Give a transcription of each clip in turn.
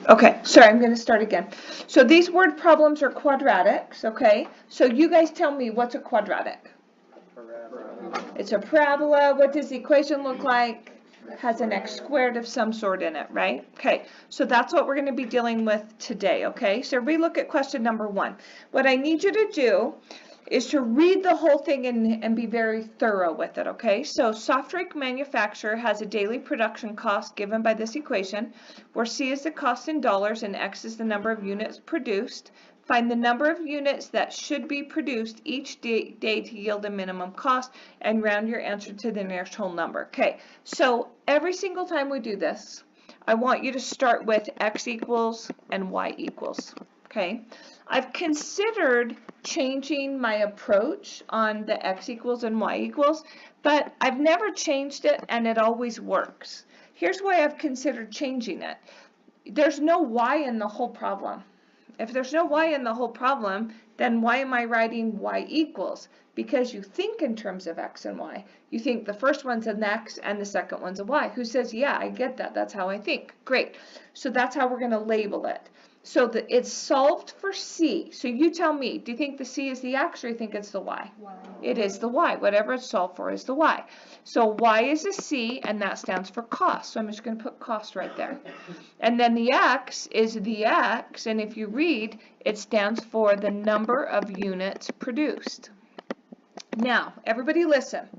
Okay, sorry, I'm going to start again. So these word problems are quadratics, okay? So you guys tell me, what's a quadratic? It's a parabola. What does the equation look like? Has an x squared of some sort in it, right? Okay, so that's what we're going to be dealing with today, okay? So we look at question number 1. What I need you to do is to read the whole thing and be very thorough with it, okay? So soft drink manufacturer has a daily production cost given by this equation, where C is the cost in dollars and X is the number of units produced. Find the number of units that should be produced each day to yield a minimum cost, and round your answer to the nearest whole number. Okay, so every single time we do this, I want you to start with X equals and Y equals. Okay, I've considered changing my approach on the X equals and Y equals, but I've never changed it and it always works. Here's why I've considered changing it. There's no Y in the whole problem. If there's no Y in the whole problem, then why am I writing Y equals? Because you think in terms of X and Y. You think the first one's an X and the second one's a Y. Who says, yeah, I get that. That's how I think. Great. So that's how we're going to label it. So it's solved for C. So you tell me, do you think the C is the X or you think it's the Y? Y. It is the Y. Whatever it's solved for is the Y. So Y is a C, and that stands for cost. So I'm just going to put cost right there. And then the X is the X, and if you read, it stands for the number of units produced. Now, everybody listen.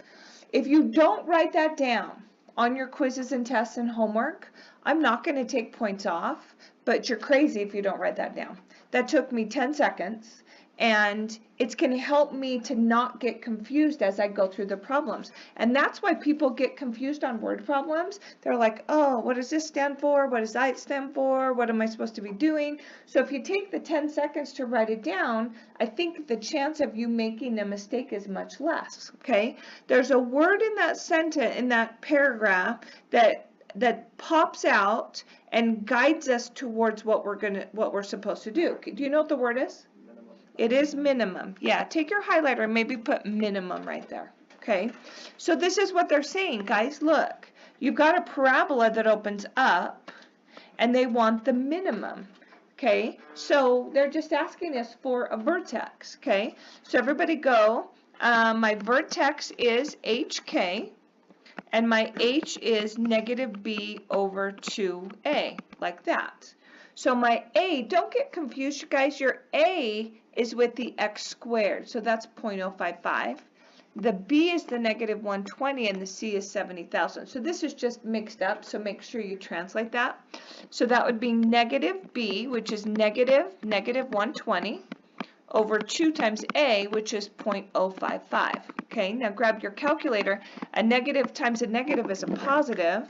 If you don't write that down on your quizzes and tests and homework, I'm not going to take points off, but you're crazy if you don't write that down. That took me 10 seconds, and it's going to help me to not get confused as I go through the problems. And that's why people get confused on word problems. They're like, oh, what does this stand for? What does that stand for? What am I supposed to be doing? So if you take the 10 seconds to write it down, I think the chance of you making a mistake is much less, okay? There's a word in that sentence, in that paragraph, that pops out and guides us towards what we're supposed to do. Do you know what the word is? Minimum. It is minimum. Yeah, take your highlighter and maybe put minimum right there. Okay, so this is what they're saying, guys. Look, you've got a parabola that opens up and they want the minimum. Okay, so they're just asking us for a vertex. Okay, so everybody go. My vertex is HK. And my H is negative B over 2A, like that. So my A, don't get confused, you guys. Your A is with the X squared, so that's 0.055. The B is the negative 120, and the C is 70,000. So this is just mixed up, so make sure you translate that. So that would be negative B, which is negative 120, over 2 times A, which is 0.055. Okay, now grab your calculator. A negative times a negative is a positive.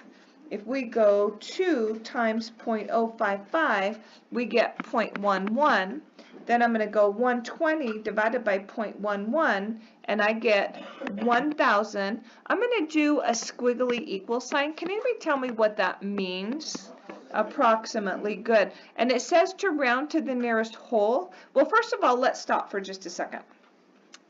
If we go 2 times 0.055, we get 0.11. Then I'm going to go 120 divided by 0.11, and I get 1,000. I'm going to do a squiggly equal sign. Can anybody tell me what that means? Approximately. Good. And it says to round to the nearest whole. Well, first of all, let's stop for just a second.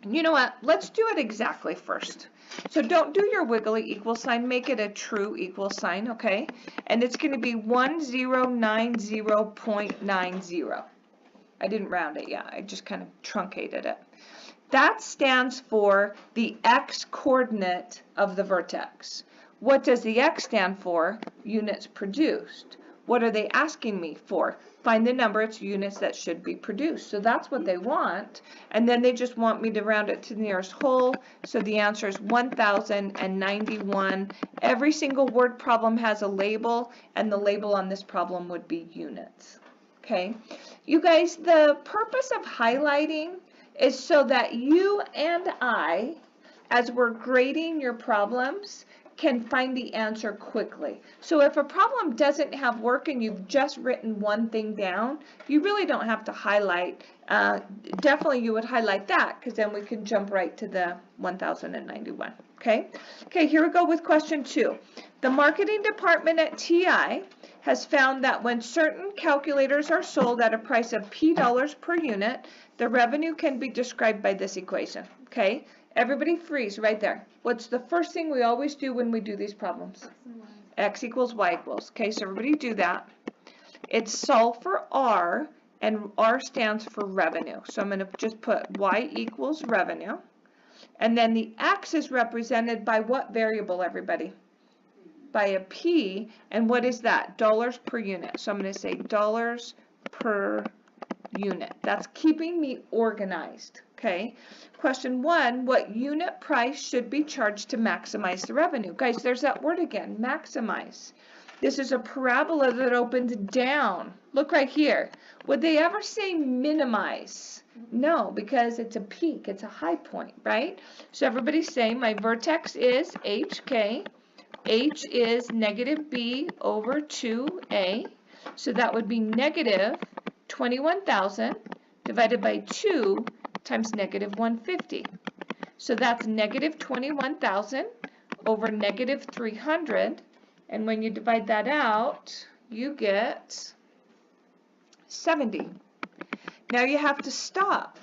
You know what? Let's do it exactly first. So don't do your wiggly equal sign. Make it a true equal sign, okay? And it's going to be 1090.90. I didn't round it yet. I just kind of truncated it. That stands for the x coordinate of the vertex. What does the x stand for? Units produced. What are they asking me for? Find the number of units that should be produced. So that's what they want. And then they just want me to round it to the nearest whole. So the answer is 1091. Every single word problem has a label, and the label on this problem would be units. Okay? You guys, the purpose of highlighting is so that you and I, as we're grading your problems, can find the answer quickly. So if a problem doesn't have work and you've just written one thing down, you really don't have to highlight. Definitely you would highlight that, because then we can jump right to the 1091. Okay? Okay, here we go with question 2. The marketing department at TI has found that when certain calculators are sold at a price of P dollars per unit, the revenue can be described by this equation. Okay? Everybody freeze right there. What's the first thing we always do when we do these problems? X equals Y equals. Okay, so everybody do that. It's solve for R, and R stands for revenue. So I'm going to just put Y equals revenue. And then the X is represented by what variable, everybody? By a P. And what is that? Dollars per unit. So I'm going to say dollars per unit. That's keeping me organized. Okay. Question 1, what unit price should be charged to maximize the revenue? Guys, there's that word again, maximize. This is a parabola that opens down. Look right here. Would they ever say minimize? No, because it's a peak. It's a high point, right? So everybody say my vertex is HK. H is negative B over 2A. So that would be negative 21,000 divided by 2 times negative 150. So that's negative 21,000 over negative 300. And when you divide that out, you get 70. Now you have to stop.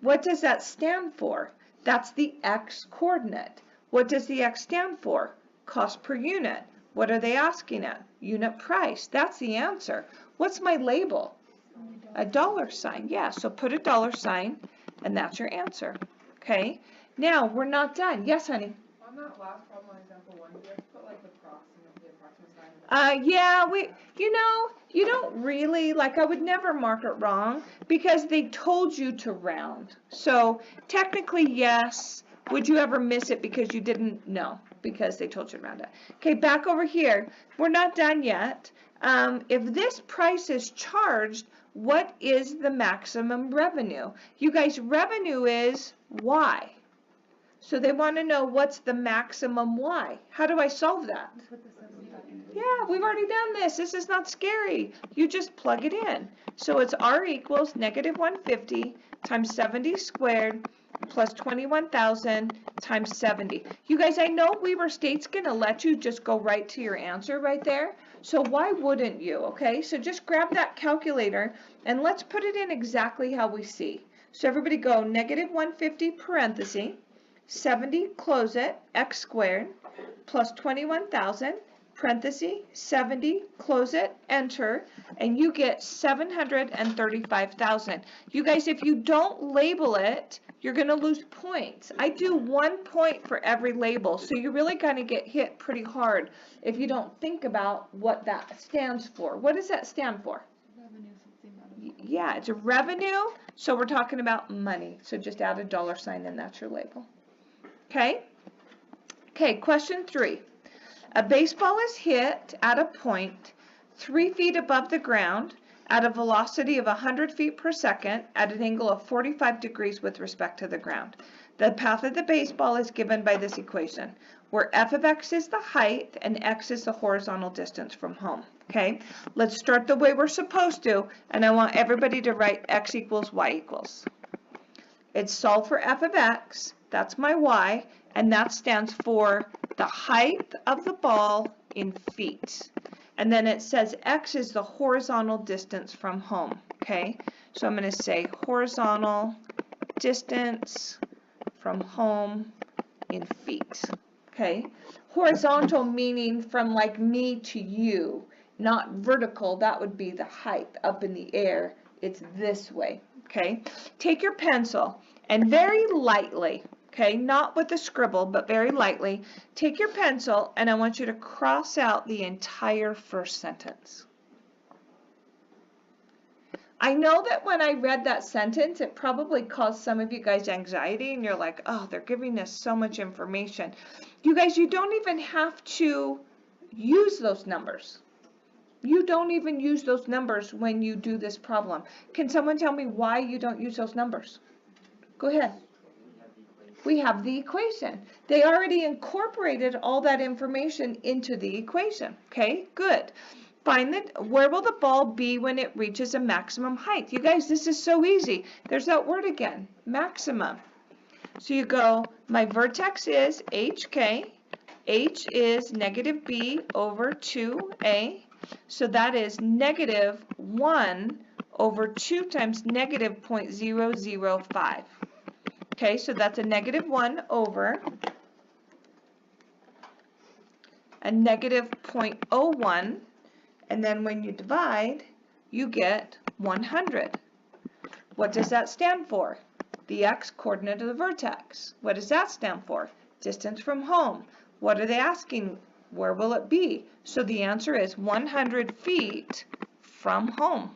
What does that stand for? That's the X coordinate. What does the X stand for? Cost per unit. What are they asking at? Unit price. That's the answer. What's my label? A dollar sign. Yeah, so put a dollar sign, and that's your answer. Okay? Now, we're not done. Yes, honey? On that last problem, example 1, do you have to put like the approximate sign? Yeah, you don't really, like, I would never mark it wrong because they told you to round. So, technically, yes. Would you ever miss it because you didn't? No, because they told you to round it. Okay, back over here. We're not done yet. If this price is charged, what is the maximum revenue? You guys, revenue is Y. So they want to know what's the maximum Y. How do I solve that? Yeah, we've already done this. This is not scary. You just plug it in. So it's R equals negative 150 times 70 squared plus 21,000 times 70. You guys, I know Weber State's going to let you just go right to your answer right there. So why wouldn't you? Okay, so just grab that calculator and let's put it in exactly how we see. So everybody go negative 150 parenthesis, 70, close it, x squared, plus 21,000, parenthesis, 70, close it, enter, and you get 735,000. You guys, if you don't label it, you're going to lose points. I do 1 point for every label, so you're really going to get hit pretty hard if you don't think about what that stands for. What does that stand for? Revenue. Yeah, it's a revenue, so we're talking about money. So just add a dollar sign and that's your label. Okay? Okay, question 3. A baseball is hit at a point 3 feet above the ground at a velocity of 100 feet per second at an angle of 45 degrees with respect to the ground. The path of the baseball is given by this equation, where f of x is the height and x is the horizontal distance from home. Okay, let's start the way we're supposed to, and I want everybody to write x equals y equals. It's solve for f of x, that's my y, and that stands for the height of the ball in feet. And then it says x is the horizontal distance from home, okay? So I'm going to say horizontal distance from home in feet, okay? Horizontal meaning from like me to you, not vertical. That would be the height up in the air. It's this way, okay? Take your pencil and very lightly, okay, not with a scribble, but very lightly, take your pencil and I want you to cross out the entire first sentence. I know that when I read that sentence, it probably caused some of you guys anxiety and you're like, oh, they're giving us so much information. You guys, you don't even have to use those numbers. You don't even use those numbers when you do this problem. Can someone tell me why you don't use those numbers? Go ahead. We have the equation. They already incorporated all that information into the equation. Okay, good. Find where will the ball be when it reaches a maximum height? You guys, this is so easy. There's that word again, maximum. So you go, my vertex is HK. H is negative B over 2A. So that is negative 1 over 2 times negative 0.005. Okay, so that's a negative 1 over a negative 0.01, And then when you divide, you get 100. What does that stand for? The x coordinate of the vertex. What does that stand for? Distance from home. What are they asking? Where will it be? So the answer is 100 feet from home.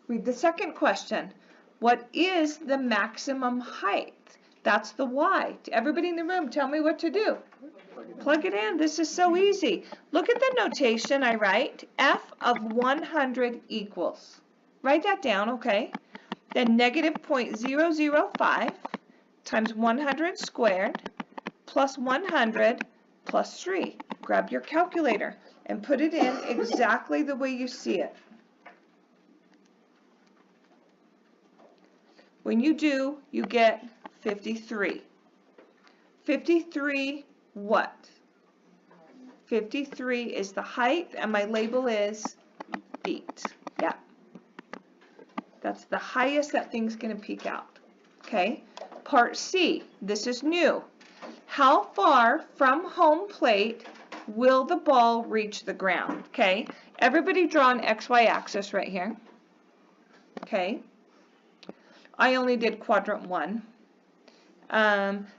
Read the second question. What is the maximum height? That's the y. Everybody in the room, tell me what to do. Plug it in. This is so easy. Look at the notation I write. F of 100 equals. Write that down, okay? Then negative 0.005 times 100 squared plus 100 plus 3. Grab your calculator and put it in exactly the way you see it. When you do, you get 53. 53 what? 53 is the height, and my label is feet. Yeah. That's the highest that thing's going to peak out. Okay? Part C. This is new. How far from home plate will the ball reach the ground? Okay? Everybody draw an XY axis right here. Okay? I only did quadrant 1.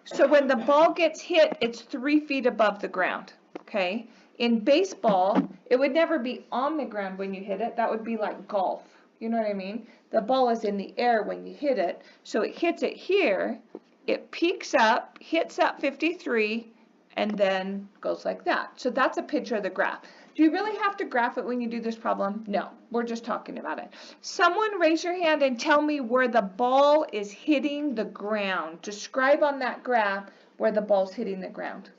So when the ball gets hit, it's 3 feet above the ground, okay? In baseball, it would never be on the ground when you hit it. That would be like golf, you know what I mean? The ball is in the air when you hit it, so it hits it here, it peaks up, hits that 53, and then goes like that. So that's a picture of the graph. Do you really have to graph it when you do this problem? No, we're just talking about it. Someone raise your hand and tell me where the ball is hitting the ground. Describe on that graph where the ball's hitting the ground.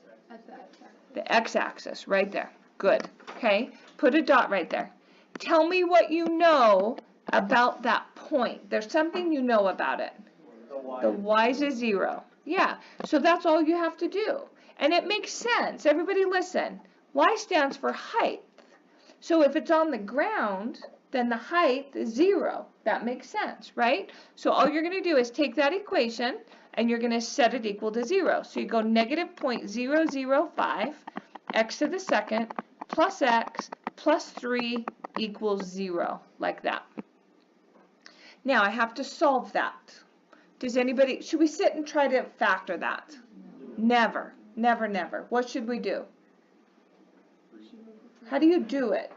The x-axis, right there. Good. Okay, put a dot right there. Tell me what you know about that point. There's something you know about it. The y is a 0. Yeah, so that's all you have to do. And it makes sense. Everybody listen. Y stands for height. So if it's on the ground, then the height is 0. That makes sense, right? So all you're going to do is take that equation and you're going to set it equal to 0. So you go negative 0.005 x to the second plus x plus 3 equals 0, like that. Now I have to solve that. Does anybody, should we sit and try to factor that? Never, never, never. What should we do? How do you do it?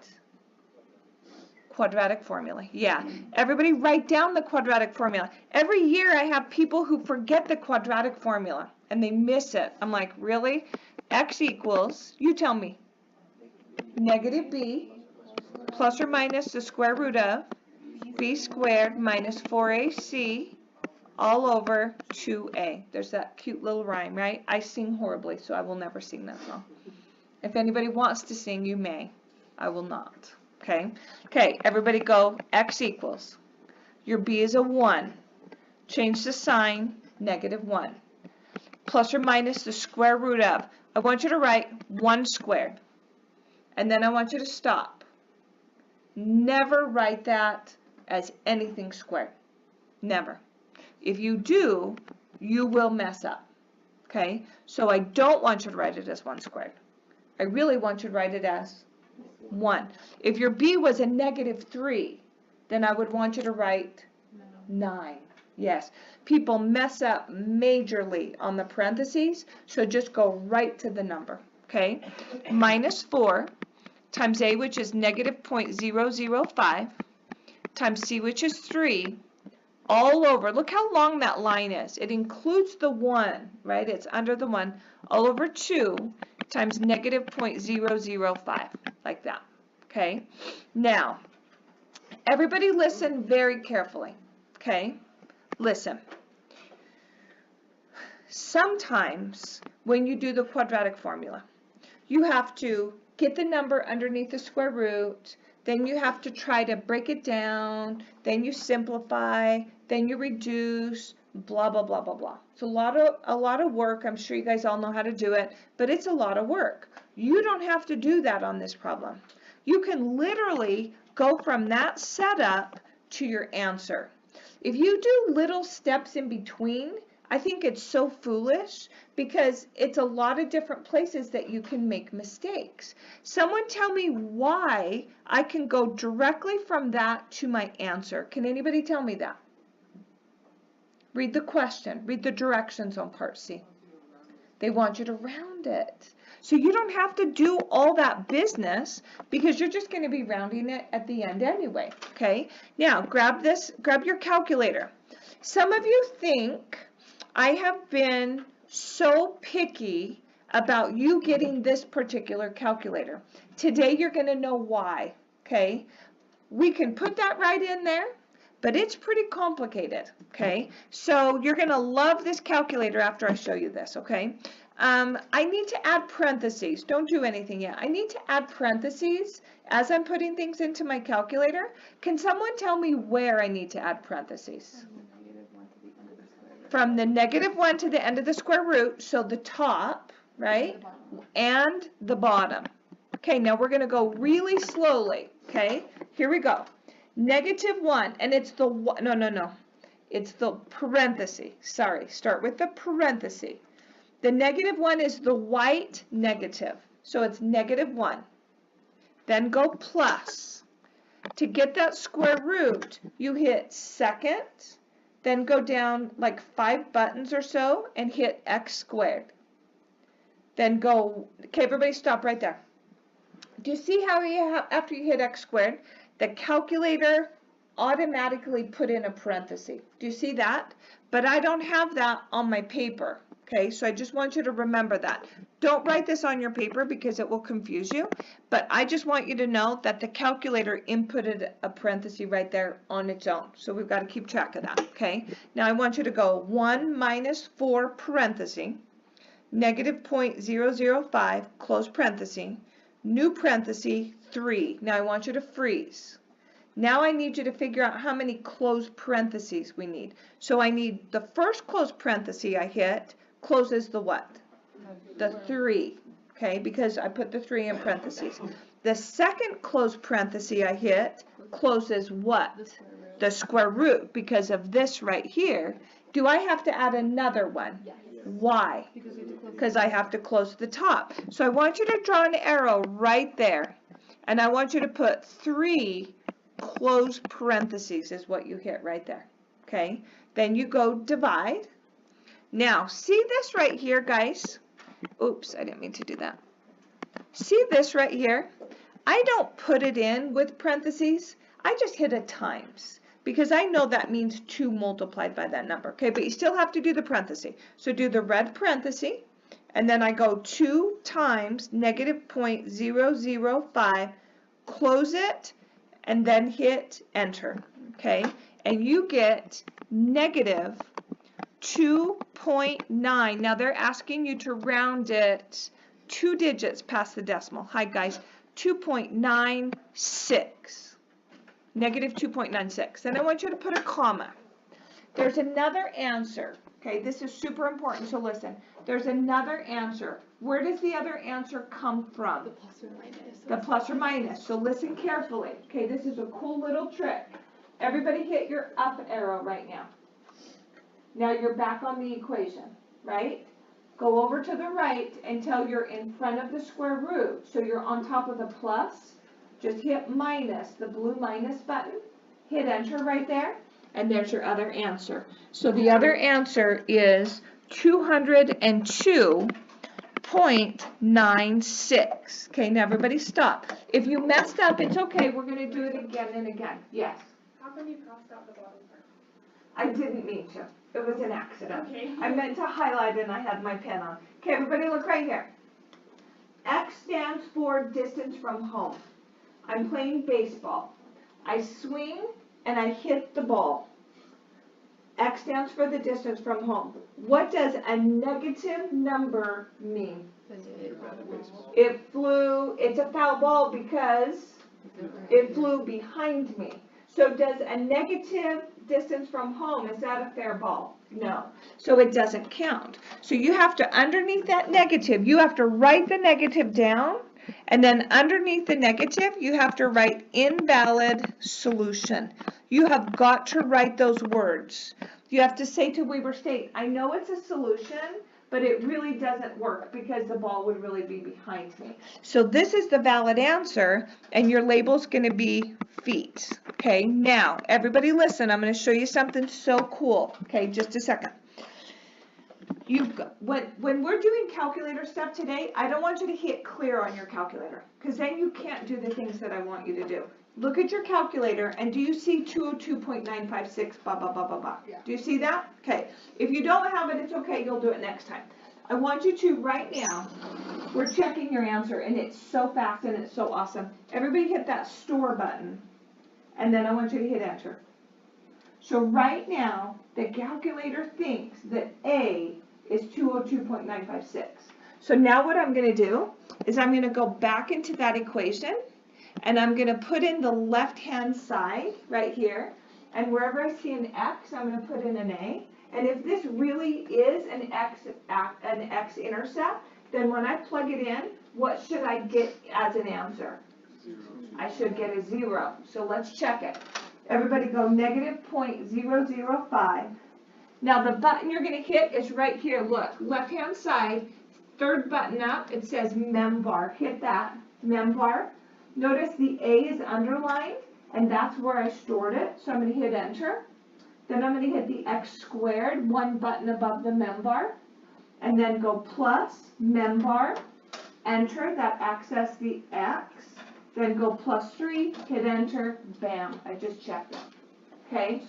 Quadratic formula. Yeah. Everybody write down the quadratic formula. Every year I have people who forget the quadratic formula and they miss it. I'm like, really? X equals, you tell me, negative b plus or minus the square root of b squared minus 4ac all over 2a. There's that cute little rhyme, right? I sing horribly, so I will never sing that song. If anybody wants to sing, you may. I will not. Okay? Okay, everybody go x equals. Your b is a 1. Change the sign, negative 1. Plus or minus the square root of. I want you to write 1 squared. And then I want you to stop. Never write that as anything squared. Never. If you do, you will mess up. Okay? So I don't want you to write it as 1 squared. I really want you to write it as 1. If your b was a negative 3, then I would want you to write 9. Yes. People mess up majorly on the parentheses, so just go right to the number. Okay? Minus 4 times a, which is negative 0.005, times c, which is 3, all over. Look how long that line is. It includes the 1, right? It's under the 1, all over 2 times negative 0.005, like that. Okay? Now, everybody listen very carefully. Okay? Listen. Sometimes when you do the quadratic formula, you have to get the number underneath the square root, then you have to try to break it down, then you simplify, then you reduce, blah, blah, blah, blah, blah. It's a lot of work. I'm sure you guys all know how to do it, but it's a lot of work. You don't have to do that on this problem. You can literally go from that setup to your answer. If you do little steps in between, I think it's so foolish because it's a lot of different places that you can make mistakes. Someone tell me why I can go directly from that to my answer. Can anybody tell me that? Read the question. Read the directions on part C. They want you to round it. So you don't have to do all that business because you're just going to be rounding it at the end anyway, okay? Now, grab your calculator. Some of you think I have been so picky about you getting this particular calculator. Today you're going to know why, okay? We can put that right in there, but it's pretty complicated, okay? So you're going to love this calculator after I show you this, okay? I need to add parentheses. Don't do anything yet. I need to add parentheses as I'm putting things into my calculator. Can someone tell me where I need to add parentheses? From the -1 to the end of the square root, so the top, right, and the bottom. Okay, now we're going to go really slowly, okay? Here we go. -1, and it's the, no. It's the parenthesis. Sorry, start with the parenthesis. The -1 is the white negative, so it's -1. Then go plus. To get that square root, you hit second, then go down like 5 buttons or so and hit x squared. Then go, okay, everybody stop right there. Do you see how after you hit x squared, the calculator automatically put in a parenthesis? Do you see that? But I don't have that on my paper. Okay, so I just want you to remember that. Don't write this on your paper because it will confuse you, but I just want you to know that the calculator inputted a parenthesis right there on its own. So we've got to keep track of that, okay? Now I want you to go 1 minus 4 parenthesis, -0.005, close parenthesis, new parenthesis, 3. Now I want you to freeze. Now I need you to figure out how many closed parentheses we need. So I need the first closed parenthesis I hit closes the what? The 3, okay, because I put the 3 in parentheses. The second closed parenthesis I hit closes what? The square root, because of this right here. Do I have to add another one? Yes. Why? Because I have to close the top. So I want you to draw an arrow right there, and I want you to put 3 closed parentheses is what you hit right there, okay? Then you go divide. Now, see this right here, guys? Oops, I didn't mean to do that. See this right here? I don't put it in with parentheses. I just hit a times because I know that means 2 multiplied by that number. Okay, but you still have to do the parenthesis. So do the red parenthesis, and then I go 2 times -0.005, close it, and then hit enter. Okay, and you get -2.9. Now they're asking you to round it 2 digits past the decimal. Hi guys, 2.96. -2.96. And I want you to put a comma. There's another answer. Okay, this is super important, so listen. There's another answer. Where does the other answer come from? The plus or minus. The plus or minus. So listen carefully. Okay, this is a cool little trick. Everybody hit your up arrow right now. Now you're back on the equation, right? Go over to the right until you're in front of the square root. So you're on top of the plus. Just hit minus, the blue minus button. Hit enter right there. And there's your other answer. So the other answer is 202.96. Okay, now everybody stop. If you messed up, it's okay. We're going to do it again and again. Yes? How come you crossed out the bottom part? I didn't mean to. It was an accident. Okay. I meant to highlight and I had my pen on. Okay, everybody look right here. X stands for distance from home. I'm playing baseball. I swing and I hit the ball. X stands for the distance from home. What does a negative number mean? It flew, it's a foul ball because it flew behind me. So does a negative distance from home, is that a fair ball? No. So it doesn't count. So you have to, underneath that negative, you have to write the negative down, and then underneath the negative, you have to write invalid solution. You have got to write those words. You have to say to Weber State, I know it's a solution, but it really doesn't work because the ball would really be behind me. So this is the valid answer, and your label's going to be feet. Okay, now, everybody listen, I'm going to show you something so cool. Okay, just a second. When we're doing calculator stuff today, I don't want you to hit clear on your calculator, because then you can't do the things that I want you to do. Look at your calculator, and do you see 202.956, blah, blah, blah, blah, blah? Yeah. Do you see that? Okay. If you don't have it, it's okay, you'll do it next time. I want you to, right now, we're checking your answer, and it's so fast and it's so awesome. Everybody hit that store button, and then I want you to hit enter. So right now, the calculator thinks that A is 202.956. So now what I'm going to do is I'm going to go back into that equation, and I'm going to put in the left-hand side right here, and wherever I see an X, I'm going to put in an A. And if this really is an x-intercept, then when I plug it in, what should I get as an answer? 0. I should get a 0. So let's check it. Everybody go -0.005. Now the button you're going to hit is right here. Look, left-hand side, third button up, it says membar. Hit that, membar. Notice the A is underlined, and that's where I stored it. So I'm going to hit enter. Then I'm going to hit the X squared, one button above the membar, and then go plus membar, enter, that access the X, then go +3, hit enter, bam, I just checked it. Okay?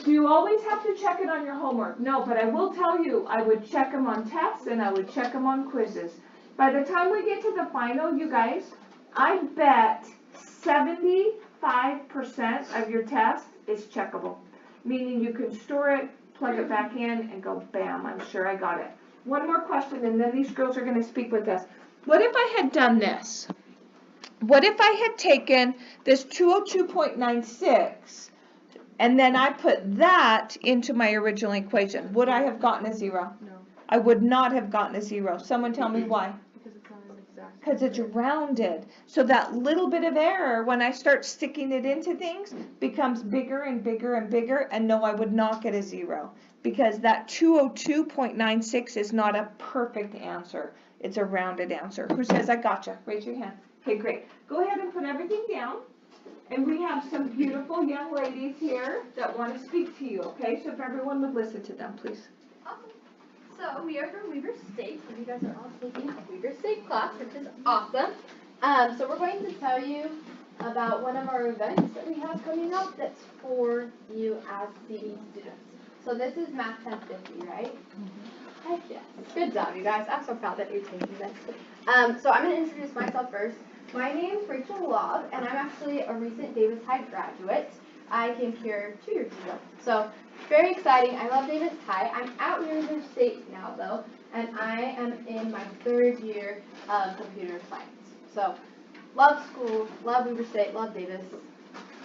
Do you always have to check it on your homework? No, but I will tell you, I would check them on tests and I would check them on quizzes. By the time we get to the final, you guys, I bet 75% of your test is checkable. Meaning you can store it, plug it back in, and go, bam, I'm sure I got it. One more question, and then these girls are going to speak with us. What if I had done this? What if I had taken this 202.96, and then I put that into my original equation? Would I have gotten a 0? No, I would not have gotten a 0. Someone tell me why. because it's not an exact. Because it's rounded. So that little bit of error, when I start sticking it into things, becomes bigger and bigger and bigger, and no, I would not get a 0. Because that 202.96 is not a perfect answer. It's a rounded answer. Who says I gotcha? Raise your hand. Okay, great. Go ahead and put everything down. And we have some beautiful young ladies here that want to speak to you, okay? So if everyone would listen to them, please. Awesome. So we are from Weber State, and you guys are all taking a Weber State class, which is awesome. So we're going to tell you about one of our events that we have coming up that's for you as CE students. So this is Math 1050, right? Heck yes. Good job, you guys. I'm so proud that you're taking this. So I'm going to introduce myself first. My name is Rachel Love, and I'm actually a recent Davis High graduate. I came here 2 years ago. So very exciting. I love Davis High. I'm at Weber State now, though, and I am in my 3rd year of computer science. So love school, love Weber State, love Davis.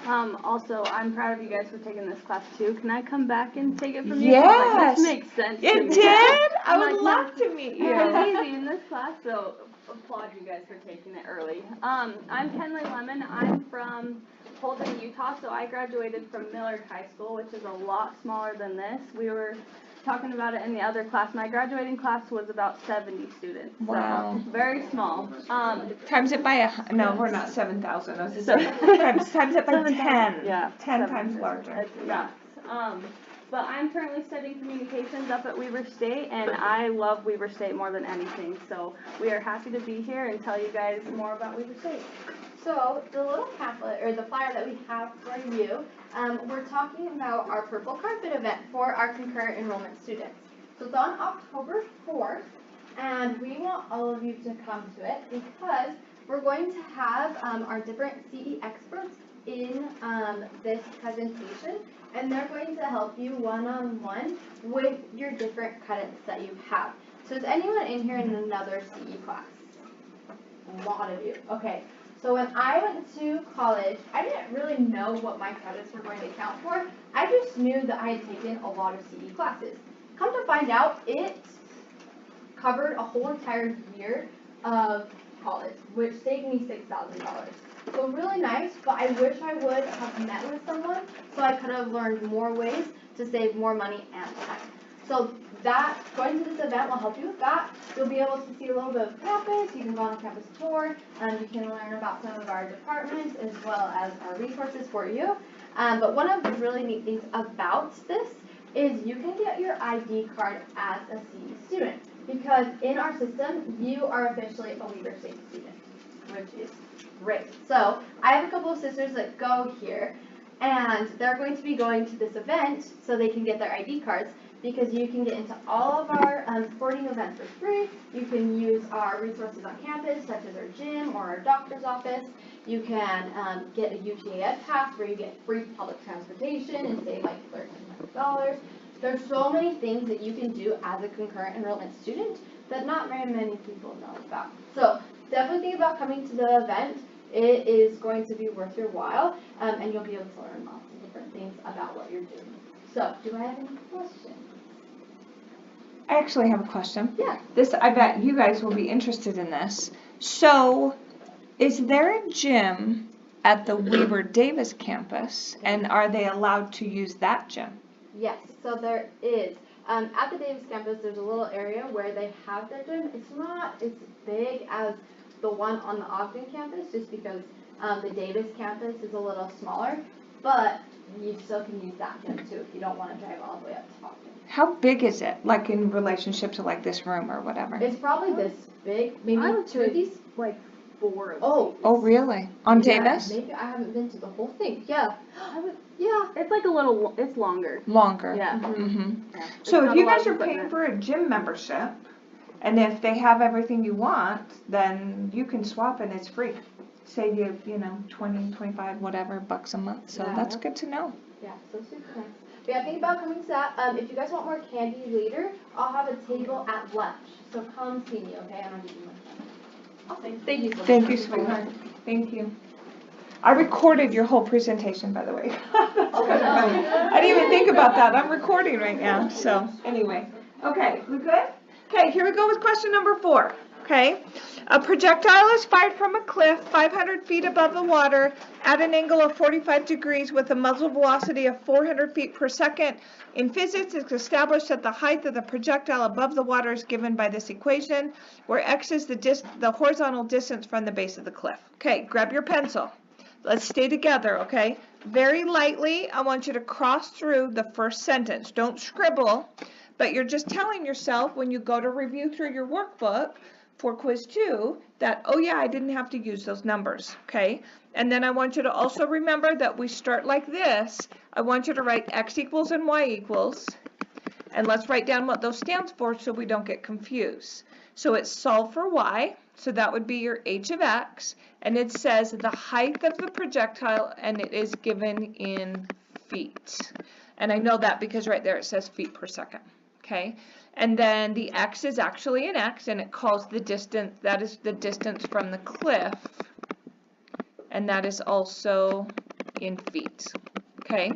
Also, I'm proud of you guys for taking this class too. Can I come back and take it from you? Yes. Like, this makes sense to It me. did? I I'm would like, love to meet It you. was easy in this class, so applaud you guys for taking it early. I'm Kenley Lemon. I'm from Holden, Utah, so I graduated from Millard High School, which is a lot smaller than this. We were talking about it in the other class. My graduating class was about 70 students. Wow. So very small. Times it by no, we're not 7,000. I was just saying, times it by 10. Yeah. 10 times larger. It's nuts. But I'm currently studying communications up at Weber State, and I love Weber State more than anything. So we are happy to be here and tell you guys more about Weber State. So the little pamphlet, or the flyer that we have for you, we're talking about our Purple Carpet event for our concurrent enrollment students. So it's on October 4th, and we want all of you to come to it because we're going to have our different CE experts in this presentation, and they're going to help you one-on-one with your different credits that you have. So is anyone in here in another CE class? A lot of you. Okay. So when I went to college, I didn't really know what my credits were going to count for. I just knew that I had taken a lot of CE classes. Come to find out, it covered a whole entire year of college, which saved me $6,000. So really nice, but I wish I would have met with someone so I could have learned more ways to save more money and time. So that, going to this event will help you with that. You'll be able to see a little bit of campus, you can go on a campus tour, you can learn about some of our departments as well as our resources for you. But one of the really neat things about this is you can get your ID card as a CE student, because in our system, you are officially a Weber State student, which is great. So I have a couple of sisters that go here, and they're going to be going to this event so they can get their ID cards, because you can get into all of our sporting events for free. You can use our resources on campus, such as our gym or our doctor's office. You can get a UTA Ed Pass where you get free public transportation and save like $1,300. There's so many things that you can do as a concurrent enrollment student that not very many people know about. So definitely think about coming to the event. It is going to be worth your while, and you'll be able to learn lots of different things about what you're doing. So, do I have any questions? I actually have a question. Yeah. This, I bet you guys will be interested in this. So, is there a gym at the Weber Davis campus, and are they allowed to use that gym? Yes, so there is. At the Davis campus, there's a little area where they have their gym. It's not as big as the one on the Ogden campus, just because the Davis campus is a little smaller, but you still can use that gym too if you don't want to drive all the way up to Ogden. How big is it, like in relationship to like this room or whatever? It's probably this big, maybe I would two of say these. like 4 of Oh, Oh, really? On yeah, Davis? maybe I haven't been to the whole thing. Yeah, yeah. It's like a little, it's longer. Longer. Yeah. Mm-hmm. Yeah. So It's if not you a lot guys of are paying equipment. for a gym membership, and if they have everything you want, then you can swap and it's free. Save you, 20, 25, whatever bucks a month. So Yeah. that's good to know. Yeah, so super nice. But yeah, think about coming to that. If you guys want more candy later, I'll have a table at lunch. So come see me, okay? I'm gonna give you my phone. Awesome. Thank you so much. Thank you, sweetheart. Thank you. I recorded your whole presentation, by the way. I didn't even think about that. I'm recording right now. So anyway, okay, we good? Okay, here we go with question number 4. Okay, a projectile is fired from a cliff 500 feet above the water at an angle of 45 degrees with a muzzle velocity of 400 feet per second. In physics, it's established that the height of the projectile above the water is given by this equation, where x is the horizontal distance from the base of the cliff. Okay, grab your pencil. Let's stay together, okay? Very lightly, I want you to cross through the first sentence. Don't scribble, but you're just telling yourself when you go to review through your workbook for quiz 2 that, oh yeah, I didn't have to use those numbers, okay? And then I want you to also remember that we start like this. I want you to write x equals and y equals, and let's write down what those stands for so we don't get confused. So it's solve for y, so that would be your h of x, and it says the height of the projectile, and it is given in feet. And I know that because right there it says feet per second, okay? And then the x is actually an x, and it calls the distance, that is the distance from the cliff, and that is also in feet, okay?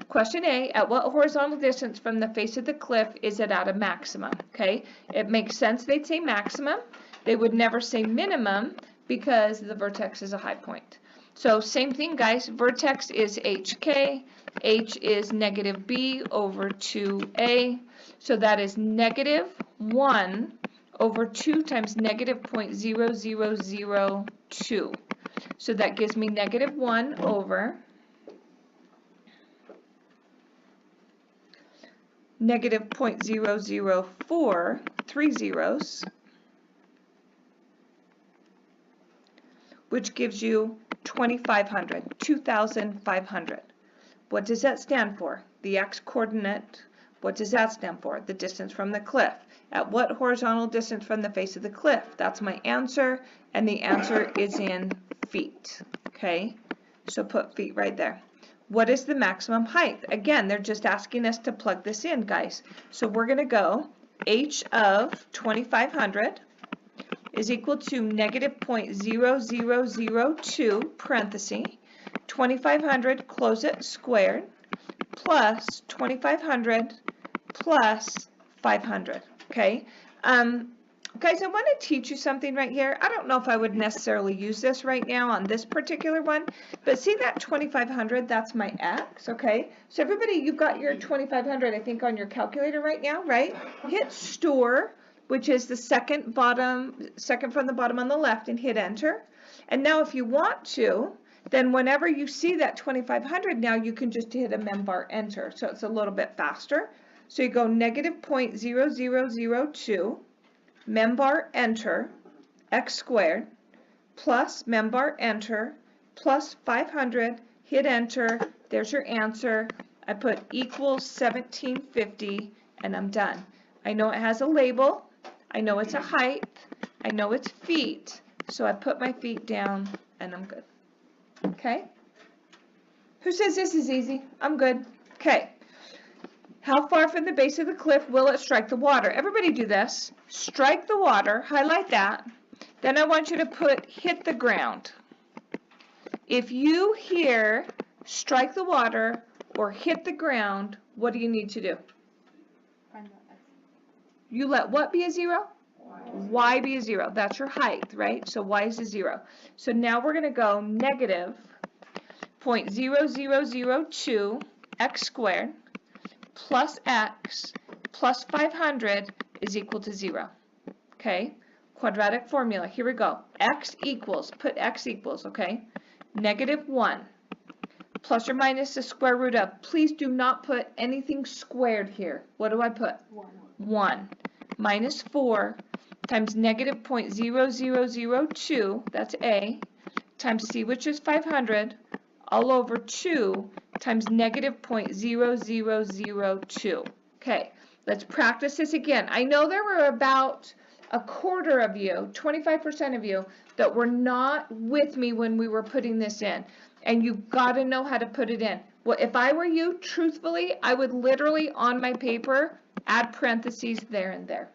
Question A, at what horizontal distance from the face of the cliff is it at a maximum, okay? It makes sense they'd say maximum. They would never say minimum because the vertex is a high point. So same thing, guys. Vertex is HK. H is negative B over 2A. So that is negative 1 over 2 times negative 0.0002. So that gives me negative 1 over negative 0.004, 3 zeros, which gives you 2,500, 2,500. What does that stand for? The x coordinate. What does that stand for? The distance from the cliff. At what horizontal distance from the face of the cliff? That's my answer, and the answer is in feet. Okay, so put feet right there. What is the maximum height? Again, they're just asking us to plug this in, guys. So we're going to go h of 2,500 is equal to negative 0.0002, parenthesis, 2,500, close it, squared, plus 2,500 plus 500, okay? Guys, I want to teach you something right here. I don't know if I would necessarily use this right now on this particular one, but see that 2,500, that's my X, okay? So everybody, you've got your 2,500, I think, on your calculator right now, right? Hit store, which is the second from the bottom on the left, and hit enter. And now if you want to, then whenever you see that 2,500, now you can just hit a membar enter, so it's a little bit faster. So you go negative 0.0002, membar enter, x squared, plus membar enter, plus 500, hit enter, there's your answer. I put equals 1750, and I'm done. I know it has a label, I know it's a height, I know it's feet, so I put my feet down, and I'm good. Okay? Who says this is easy? I'm good. Okay. How far from the base of the cliff will it strike the water? Everybody do this. Strike the water, highlight that. Then I want you to hit the ground. If you hear strike the water or hit the ground, what do you need to do? Find the X. You let what be a 0? Y be a 0. That's your height, right? So Y is a 0. So now we're going to go negative 0.0002 x squared plus x plus 500 is equal to 0. Okay? Quadratic formula. Here we go. X equals, put X equals, okay? Negative 1 plus or minus the square root of. Please do not put anything squared here. What do I put? 1 minus 4 times negative 0.0002, that's A, times C, which is 500, all over 2 times negative 0.0002. Okay, let's practice this again. I know there were about a quarter of you, 25% of you, that were not with me when we were putting this in. And you've got to know how to put it in. Well, if I were you, truthfully, I would literally, on my paper, add parentheses there and there.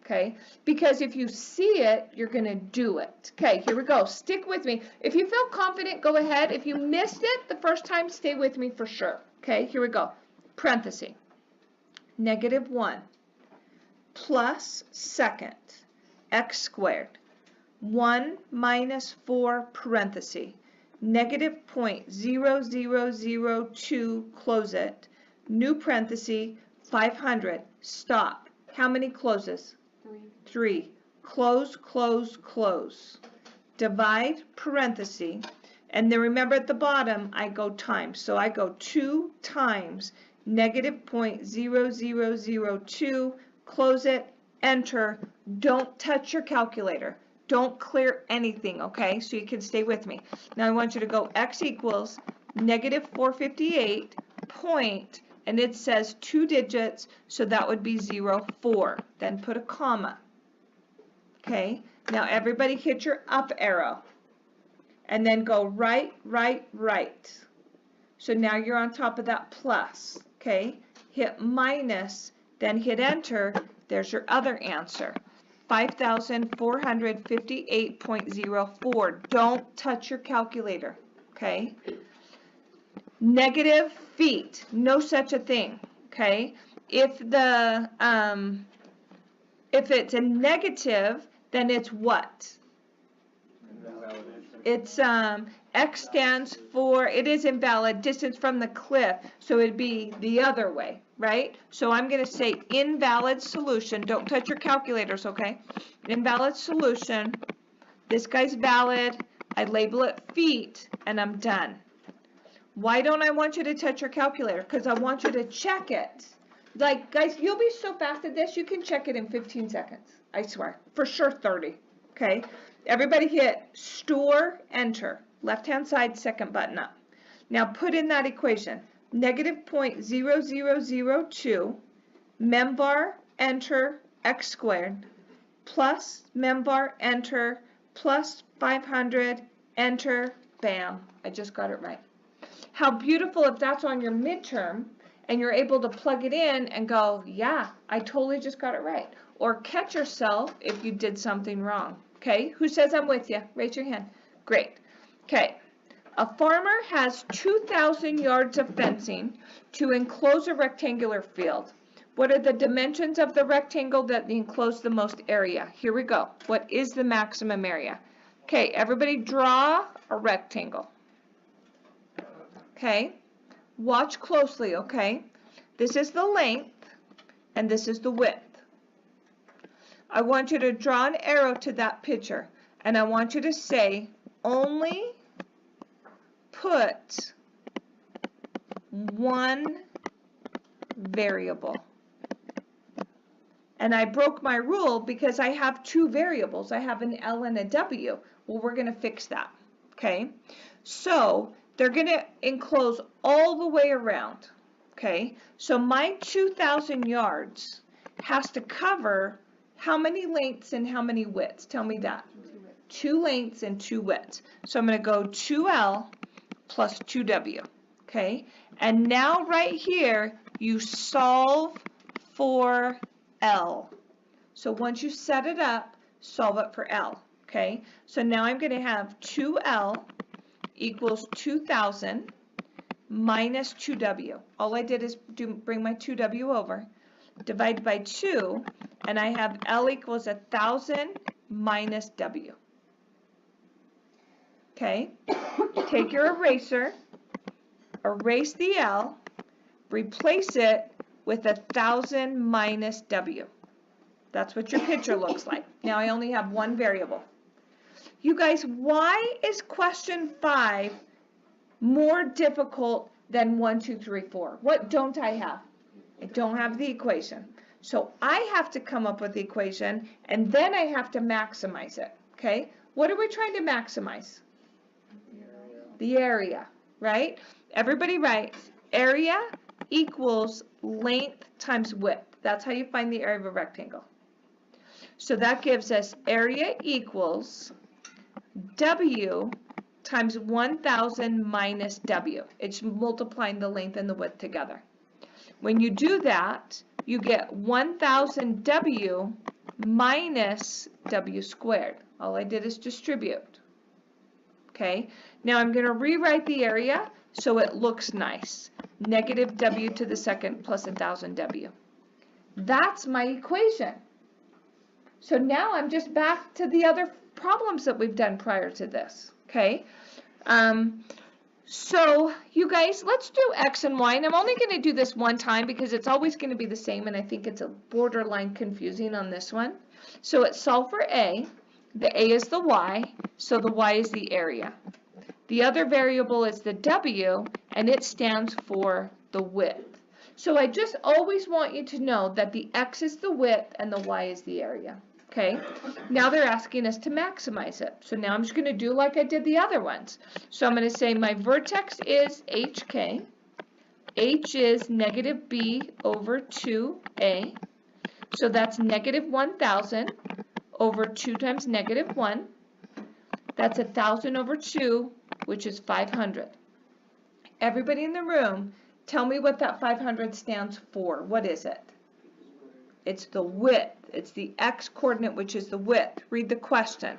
Okay, because if you see it, you're going to do it. Okay, here we go. Stick with me. If you feel confident, go ahead. If you missed it the first time, stay with me for sure. Okay, here we go. Parenthesis. Negative 1 plus second x squared. 1 minus 4 parenthesis. Negative 0.0002, close it. New parenthesis, 500. Stop. How many closes? 3. Close, close, close. Divide, parenthesis, and then remember at the bottom I go times. So I go 2 times negative 0.0002, close it, enter. Don't touch your calculator. Don't clear anything, okay? So you can stay with me. Now I want you to go x equals negative 458 point, and it says 2 digits, so that would be 0.4. Then put a comma. Okay, now everybody hit your up arrow. And then go right, right, right. So now you're on top of that plus. Okay, hit minus, then hit enter. There's your other answer. 5,458.04. Don't touch your calculator. Okay. Negative feet, no such a thing, okay? If it's a negative, then it's what? It's X stands for, it is invalid, distance from the cliff, so it'd be the other way, right? So I'm going to say invalid solution. Don't touch your calculators, okay? Invalid solution. This guy's valid. I label it feet, and I'm done. Why don't I want you to touch your calculator? Because I want you to check it. Like, guys, you'll be so fast at this, you can check it in 15 seconds. I swear. For sure 30. Okay? Everybody hit store, enter. Left-hand side, second button up. Now put in that equation. Negative 0.0002, membar, enter, x squared, plus membar, enter, plus 500, enter, bam. I just got it right. How beautiful if that's on your midterm and you're able to plug it in and go, yeah, I totally just got it right. Or catch yourself if you did something wrong. Okay, who says I'm with you? Raise your hand. Great. Okay, a farmer has 2,000 yards of fencing to enclose a rectangular field. What are the dimensions of the rectangle that enclose the most area? Here we go. What is the maximum area? Okay, everybody draw a rectangle. Okay, watch closely, okay? This is the length, and this is the width. I want you to draw an arrow to that picture, and I want you to say, only put one variable. And I broke my rule because I have two variables. I have an L and a W. Well, we're going to fix that, okay? So they're going to enclose all the way around, okay? So my 2,000 yards has to cover how many lengths and how many widths? Tell me that. 2 lengths and 2 widths. So I'm going to go 2L plus 2W, okay? And now right here, you solve for L. So once you set it up, solve it for L, okay? So now I'm going to have 2L equals 2,000 minus 2W. All I did is bring my 2W over, divide by 2, and I have L equals 1,000 minus W. Okay? Take your eraser, erase the L, replace it with 1,000 minus W. That's what your picture looks like. Now I only have one variable. You guys, why is question 5 more difficult than 1, 2, 3, 4? What don't I have? I don't have the equation. So I have to come up with the equation, and then I have to maximize it, okay? What are we trying to maximize? The area, right? Everybody writes area equals length times width. That's how you find the area of a rectangle. So that gives us area equals W times 1,000 minus W. It's multiplying the length and the width together. When you do that, you get 1,000 W minus W squared. All I did is distribute. Okay, now I'm going to rewrite the area so it looks nice. Negative W to the second plus 1,000 W. That's my equation. So now I'm just back to the other problems that we've done prior to this. Okay, so you guys, let's do X and Y, and I'm only going to do this one time because it's always going to be the same, and I think it's a borderline confusing on this one. So it's solve for A. The A is the Y, so the Y is the area. The other variable is the W, and it stands for the width. So I just always want you to know that the X is the width and the Y is the area. Okay, now they're asking us to maximize it. So now I'm just going to do like I did the other ones. So I'm going to say my vertex is HK. H is negative B over 2A. So that's negative 1,000 over 2 times negative 1. That's 1,000 over 2, which is 500. Everybody in the room, tell me what that 500 stands for. What is it? It's the width. It's the X coordinate, which is the width. Read the question.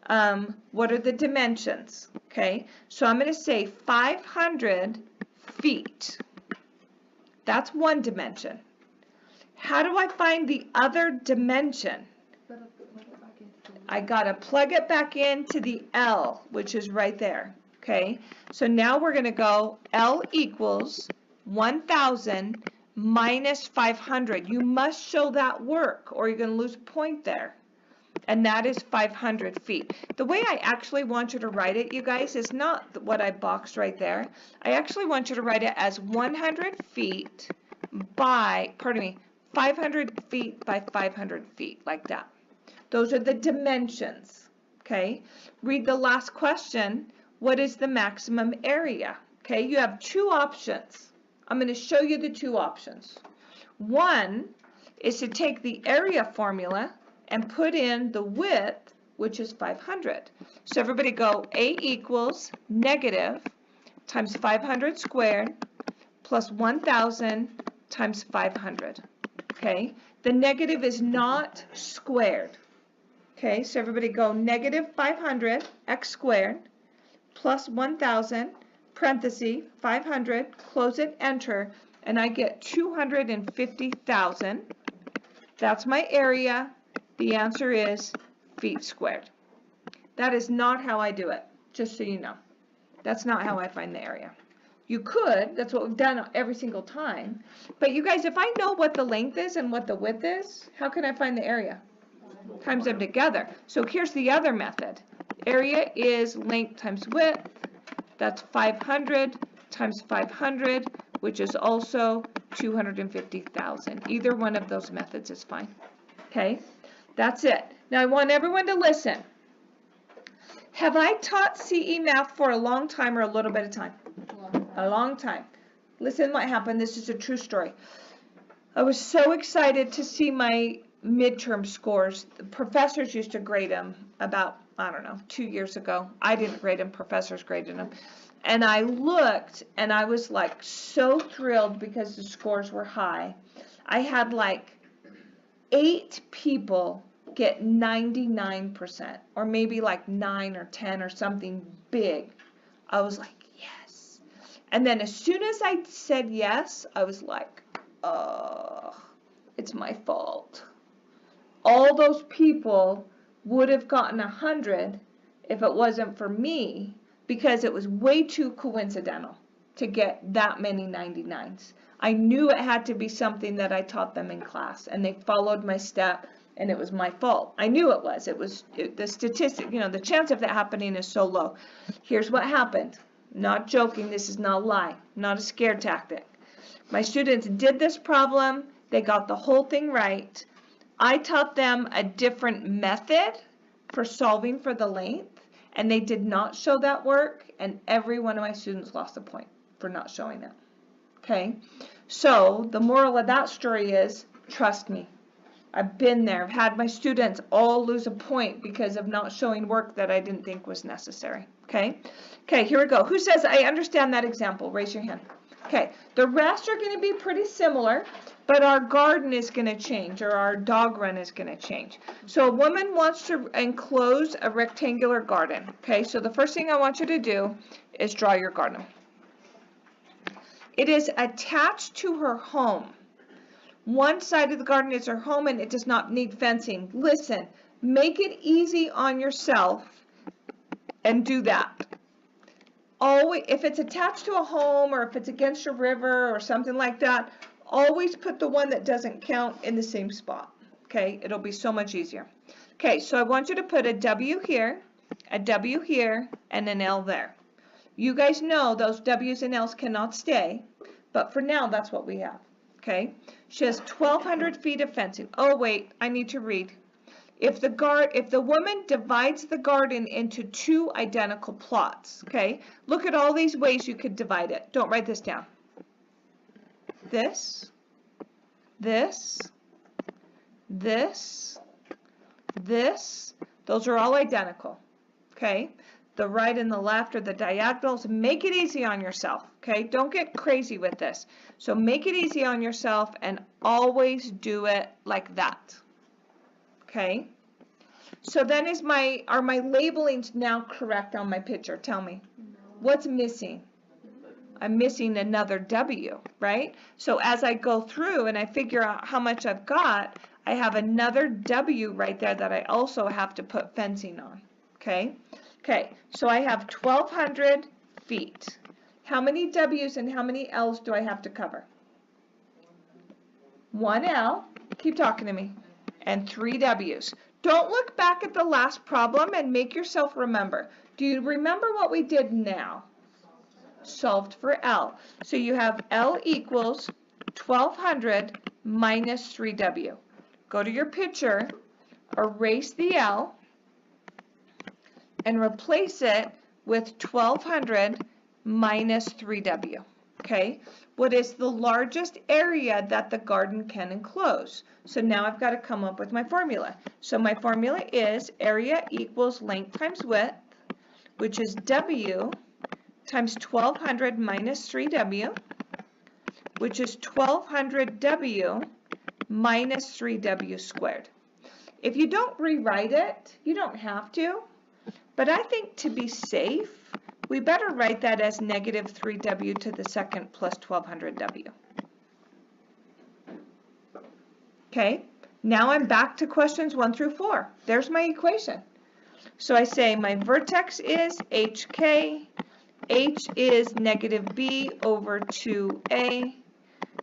What are the dimensions? Okay, so I'm going to say 500 feet. That's one dimension. How do I find the other dimension? I got to plug it back into the L, which is right there. Okay, so now we're going to go L equals 1,000 minus 500. You must show that work or you're going to lose a point there. And that is 500 feet. The way I actually want you to write it, you guys, is not what I boxed right there. I actually want you to write it as 100 feet by, 500 feet by 500 feet, like that. Those are the dimensions, okay? Read the last question. What is the maximum area? Okay, you have two options. I'm going to show you the two options. One is to take the area formula and put in the width, which is 500. So everybody go A equals negative times 500 squared plus 1,000 times 500. Okay, the negative is not squared. Okay, so everybody go negative 500 x squared plus 1,000 parenthesis 500, close it, enter, and I get 250,000. That's my area. The answer is feet squared. That is not how I do it, just so you know. That's not how I find the area. You could, that's what we've done every single time. But you guys, if I know what the length is and what the width is, how can I find the area? Times them together. So here's the other method. Area is length times width. That's 500 times 500, which is also 250,000. Either one of those methods is fine. Okay, that's it. Now I want everyone to listen. Have I taught CE math for a long time or a little bit of time? A long time. Listen what happened. This is a true story. I was so excited to see my midterm scores. The professors used to grade them about, I don't know, 2 years ago. I didn't grade them. Professors graded them. And I looked and I was like so thrilled because the scores were high. I had like 8 people get 99%, or maybe like 9 or 10 or something big. I was like, yes. And then as soon as I said yes, I was like, oh, it's my fault. All those people would have gotten 100 if it wasn't for me, because it was way too coincidental to get that many 99s. I knew it had to be something that I taught them in class, and they followed my step, and it was my fault. I knew it was. The statistic, the chance of that happening is so low. Here's what happened. Not joking, this is not a lie, not a scare tactic. My students did this problem, they got the whole thing right. I taught them a different method for solving for the length, and they did not show that work, and every one of my students lost a point for not showing it. Okay, so the moral of that story is, trust me. I've been there. I've had my students all lose a point because of not showing work that I didn't think was necessary. Okay, here we go. Who says I understand that example? Raise your hand. Okay, the rest are going to be pretty similar, but our garden is going to change, or our dog run is going to change. So a woman wants to enclose a rectangular garden. Okay, so the first thing I want you to do is draw your garden. It is attached to her home. One side of the garden is her home, and it does not need fencing. Listen, make it easy on yourself and do that. Always, if it's attached to a home, or if it's against a river or something like that, always put the one that doesn't count in the same spot. Okay, it'll be so much easier. Okay, so I want you to put a W here, and an L there. You guys know those W's and L's cannot stay, but for now, that's what we have. Okay, she has 1,200 feet of fencing. Oh wait, I need to read. If the woman divides the garden into 2 identical plots, okay, look at all these ways you could divide it. Don't write this down. This, this, those are all identical. Okay, the right and the left are the diagonals. Make it easy on yourself. Okay, don't get crazy with this. So make it easy on yourself and always do it like that. Okay, so then are my labelings now correct on my picture? Tell me. What's missing? I'm missing another W, right? So as I go through and I figure out how much I've got, I have another W right there that I also have to put fencing on. Okay, so I have 1,200 feet. How many W's and how many L's do I have to cover? 1 L, keep talking to me, and 3 W's. Don't look back at the last problem and make yourself remember. Do you remember what we did now? Solved for L. So you have L equals 1,200 minus 3W. Go to your picture, erase the L, and replace it with 1,200 minus 3W. Okay, what is the largest area that the garden can enclose? So now I've got to come up with my formula. So my formula is area equals length times width, which is W times 1,200 minus 3W, which is 1,200W minus 3W squared. If you don't rewrite it, you don't have to, but I think to be safe, we better write that as negative 3W to the second plus 1,200W. Okay, now I'm back to questions 1 through 4. There's my equation. So I say my vertex is HK, H is negative B over 2A.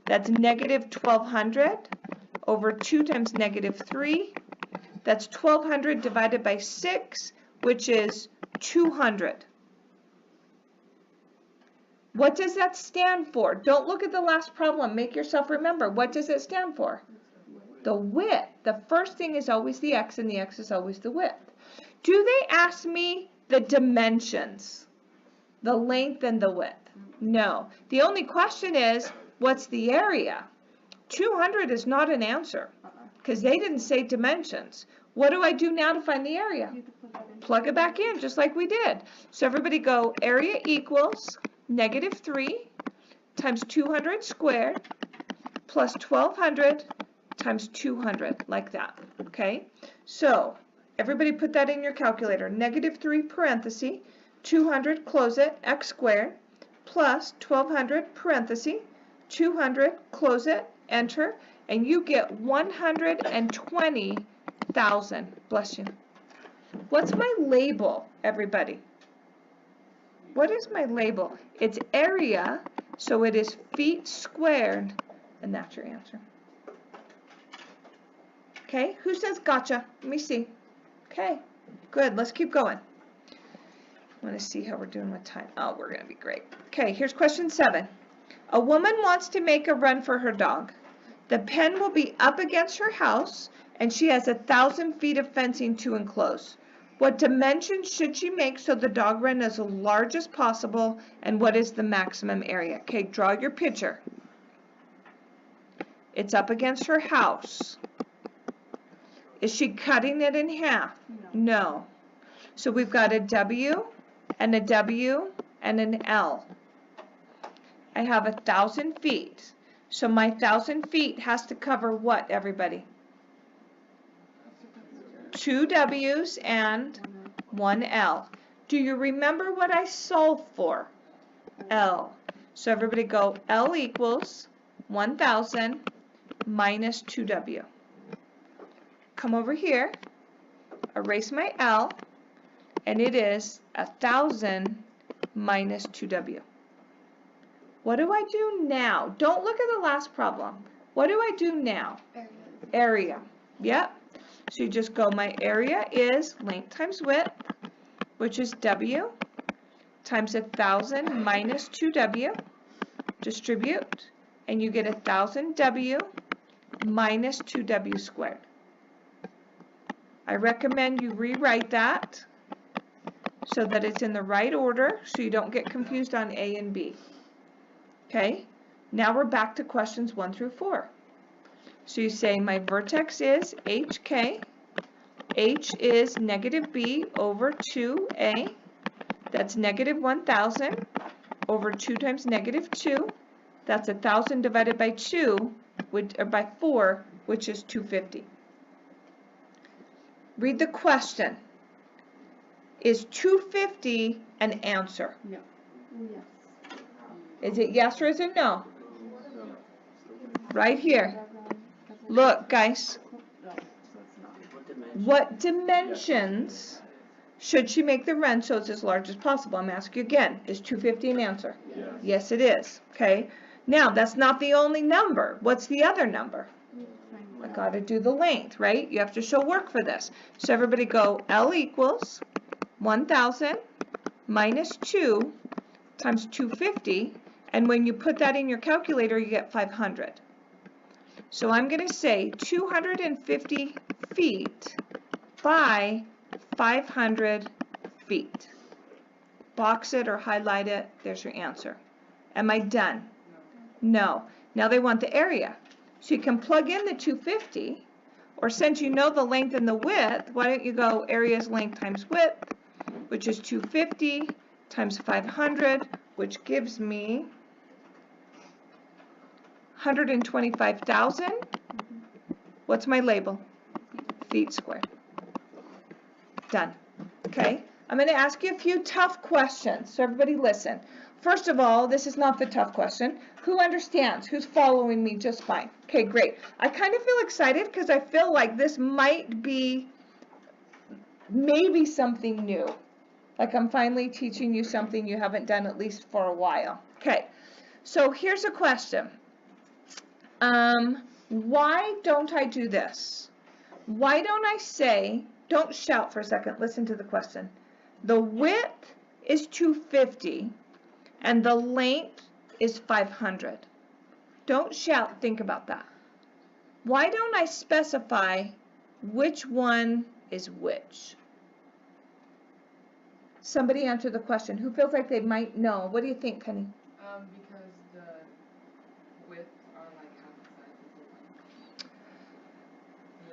That's negative 1200 over 2 times negative 3. That's 1200 divided by 6, which is 200. What does that stand for? Don't look at the last problem. Make yourself remember. What does it stand for? The width. The first thing is always the x, and the x is always the width. Do they ask me the dimensions? The length and the width? No. The only question is, what's the area? 200 is not an answer, because they didn't say dimensions. What do I do now to find the area? Plug it back in, just like we did. So everybody go, area equals negative 3 times 200 squared plus 1200 times 200, like that, okay? So everybody put that in your calculator. Negative 3 parenthesis, 200, close it, x squared, plus 1200 parenthesis, 200, close it, enter, and you get 120,000. Bless you. What's my label, everybody? What is my label? It's area, so it is feet squared, and that's your answer. Okay, who says gotcha? Let me see. Okay, good, let's keep going. I want to see how we're doing with time. Oh, we're going to be great. Okay, here's question 7. A woman wants to make a run for her dog. The pen will be up against her house, and she has 1,000 feet of fencing to enclose. What dimensions should she make so the dog run is as large as possible, and what is the maximum area? Okay, draw your picture. It's up against her house. Is she cutting it in half? No. So we've got a W and a W and an L. I have 1,000 feet. So my 1,000 feet has to cover what, everybody? 2 W's and 1 L. Do you remember what I solved for? L. So everybody go, L equals 1,000 minus 2W. Come over here, erase my L, and it is 1,000 minus 2W. What do I do now? Don't look at the last problem. What do I do now? Area. Yep. So you just go, my area is length times width, which is W, times 1,000 minus 2W. Distribute, and you get 1,000 W minus 2W squared. I recommend you rewrite that so that it's in the right order so you don't get confused on A and B. Okay, now we're back to questions 1 through 4. So you say my vertex is HK, H is negative B over 2A, that's negative 1,000 over 2 times negative 2, that's 1,000 divided by 2, or by 4, which is 250. Read the question. Is 250 an answer? No. Yes. Is it yes or is it no? Right here. Look, guys. No, so it's not. What dimensions should she make the run so it's as large as possible? I'm asking you again. Is 250 an answer? Yes. Yes, it is. Okay. Now, that's not the only number. What's the other number? I got to do the length, right? You have to show work for this. So everybody go, L equals 1,000 minus 2 times 250. And when you put that in your calculator, you get 500. So I'm going to say 250 feet by 500 feet. Box it or highlight it. There's your answer. Am I done? No. Now they want the area. So you can plug in the 250, or since you know the length and the width, why don't you go area is length times width, which is 250 times 500, which gives me 125,000. What's my label? Feet squared. Done. Okay, I'm going to ask you a few tough questions, so everybody listen. First of all, this is not the tough question. Who understands? Who's following me just fine? Okay, great. I kind of feel excited because I feel like this might be maybe something new. Like I'm finally teaching you something you haven't done at least for a while. Okay, so here's a question. Why don't I do this? Why don't I say, don't shout for a second, listen to the question. The width is 250 and the length is 500. Don't shout, think about that. Why don't I specify which one is which? Somebody answer the question. Who feels like they might know? What do you think, Penny? Because the widths are like half the size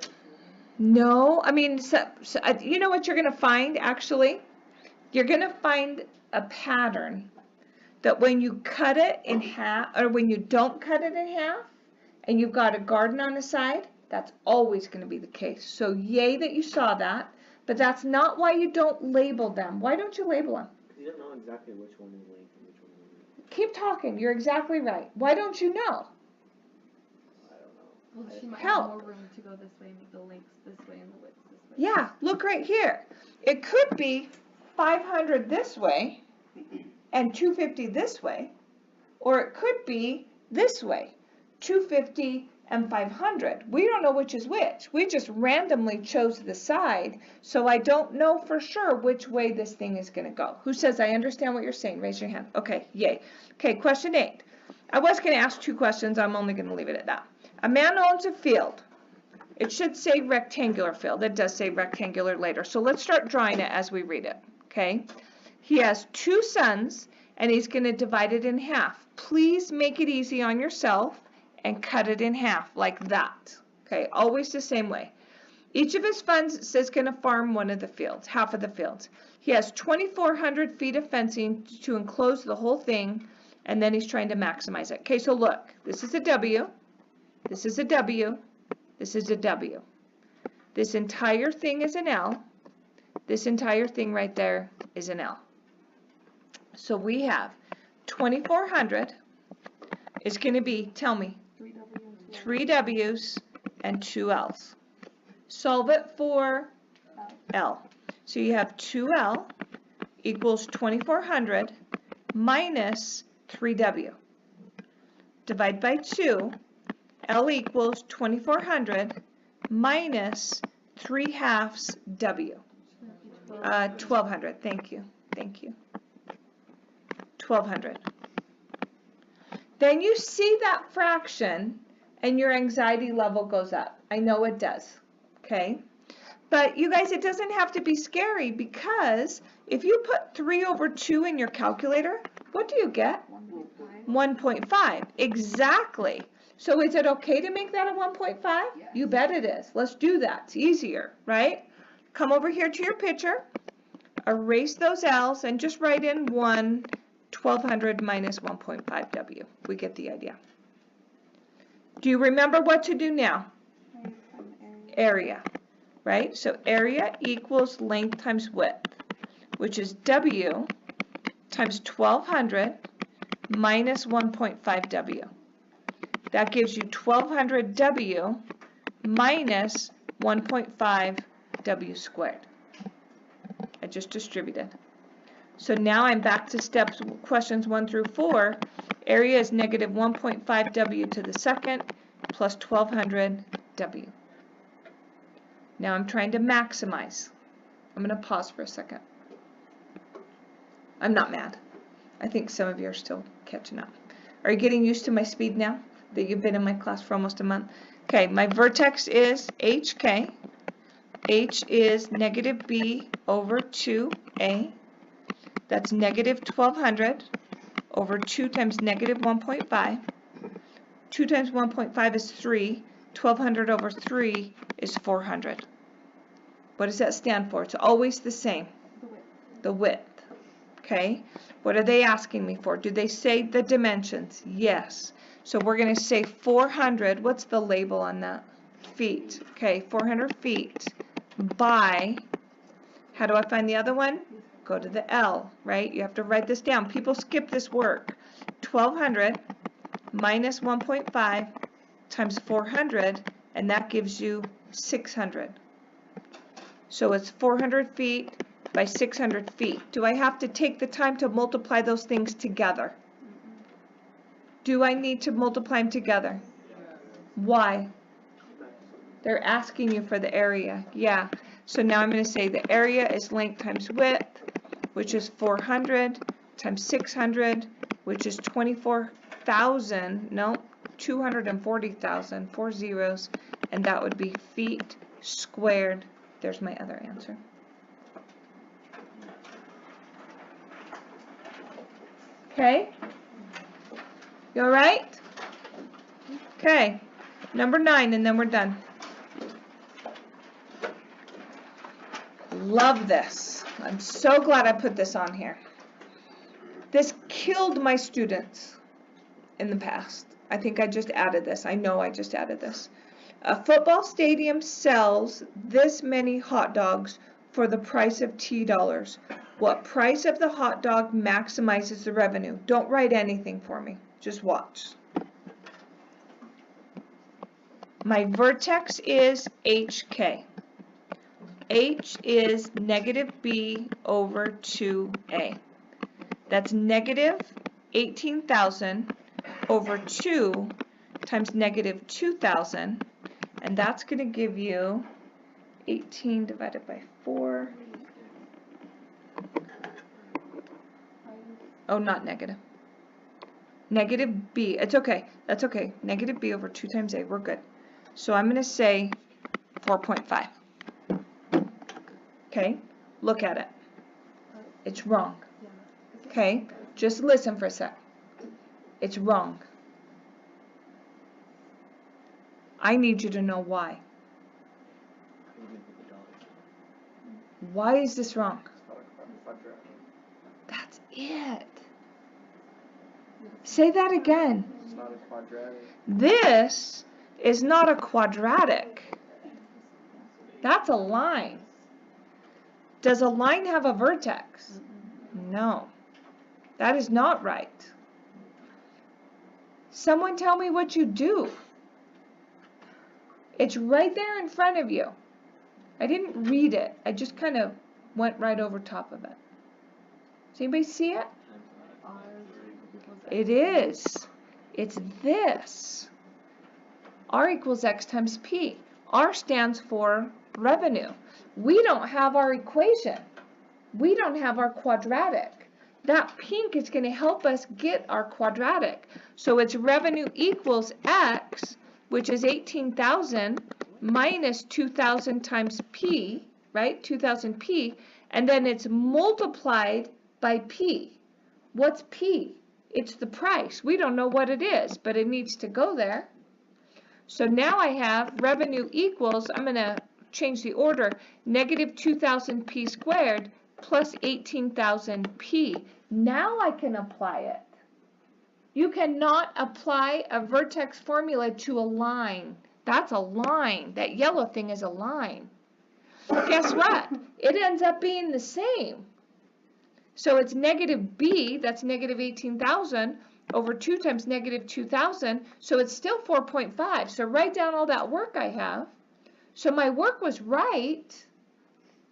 of the length. No, I mean, you know what you're going to find, actually? You're going to find a pattern that when you cut it in half, or when you don't cut it in half, and you've got a garden on the side, that's always going to be the case. So yay that you saw that, but that's not why you don't label them. Why don't you label them? You don't know exactly which one is length and which one is width. Keep talking. You're exactly right. Why don't you know? I don't know. Well, she might Help. have more room to go this way, make the lengths this way and the widths this way. Yeah, look right here. It could be 500 this way and 250 this way, or it could be this way, 250 and 500. We don't know which is which. We just randomly chose the side, so I don't know for sure which way this thing is going to go. Who says I understand what you're saying? Raise your hand. Okay, yay. Okay, question 8. I was going to ask 2 questions. I'm only going to leave it at that. A man owns a field. It should say rectangular field. It does say rectangular later. So let's start drawing it as we read it. Okay. He has 2 sons and he's going to divide it in half. Please make it easy on yourself and cut it in half like that. Okay. Always the same way. Each of his sons is going to farm one of the fields, half of the fields. He has 2,400 feet of fencing to enclose the whole thing, and then he's trying to maximize it. Okay. So look, this is a W. This is a W. This is a W. This entire thing is an L. This entire thing right there is an L. So we have 2,400 is going to be, tell me, 3 W's and 2 L's. Solve it for L. So you have 2L equals 2,400 minus 3W. Divide by 2. L equals 2,400 minus 3/2 W. 1,200. Thank you. Thank you. 1,200. Then you see that fraction and your anxiety level goes up. I know it does. Okay? But you guys, it doesn't have to be scary because if you put 3 over 2 in your calculator, what do you get? 1.5. Exactly. So is it okay to make that a 1.5? Yes. You bet it is. Let's do that. It's easier, right? Come over here to your picture, erase those L's, and just write in 1,200 minus 1.5 W. We get the idea. Do you remember what to do now? Area, right? So area equals length times width, which is W times 1,200 minus 1.5 W. That gives you 1,200 W minus 1.5 W squared. I just distributed. So now I'm back to questions 1 through 4. Area is negative 1.5 W to the second plus 1,200 W. Now I'm trying to maximize. I'm going to pause for a second. I'm not mad. I think some of you are still catching up. Are you getting used to my speed now that you've been in my class for almost a month? Okay, my vertex is HK. H is negative B over 2A. That's negative 1,200 over 2 times negative 1.5. 2 times 1.5 is 3. 1,200 over 3 is 400. What does that stand for? It's always the same. The width. Okay. What are they asking me for? Do they say the dimensions? Yes. So we're going to say 400. What's the label on that? Feet. Okay. 400 feet by, how do I find the other one? go to the L, right? You have to write this down. People skip this work. 1,200 minus 1.5 times 400, and that gives you 600. So it's 400 feet by 600 feet. Do I have to take the time to multiply those things together? Do I need to multiply them together? Why? They're asking you for the area. Yeah. So now I'm going to say the area is length times width, which is 400 times 600, which is 24,000. No, 240,000. 4 zeros. And that would be feet squared. There's my other answer. Okay? You all right? Okay. Number 9, and then we're done. Love this. I'm so glad I put this on here. This killed my students in the past. I think I just added this. I know I just added this. A football stadium sells this many hot dogs for the price of $T. What price of the hot dog maximizes the revenue? Don't write anything for me. Just watch. My vertex is HK. H is negative B over 2A. That's negative 18,000 over 2 times negative 2,000. And that's going to give you 18 divided by 4. Oh, not negative. Negative B. It's okay. That's okay. Negative B over 2 times A. We're good. So I'm going to say 4.5. Okay? Look at it. It's wrong. Okay? Just listen for a sec. It's wrong. I need you to know why. Why is this wrong? That's it. Say that again. It's not a quadratic. This is not a quadratic. That's a line. Does a line have a vertex? No. That is not right. Someone tell me what you do. It's right there in front of you. I didn't read it. I just kind of went right over top of it. Does anybody see it? It is. It's this. R equals X times P. R stands for revenue. We don't have our equation. We don't have our quadratic. That pink is going to help us get our quadratic. So it's revenue equals X, which is 18,000 minus 2,000 times P, right? 2,000 P, and then it's multiplied by P. What's P? It's the price. We don't know what it is, but it needs to go there. So now I have revenue equals, I'm going to change the order, negative 2,000 P squared plus 18,000 P. Now I can apply it. You cannot apply a vertex formula to a line. That's a line. That yellow thing is a line. Guess what? It ends up being the same. So it's negative B, that's negative 18,000, over 2 times negative 2,000, so it's still 4.5. So write down all that work I have. So my work was right,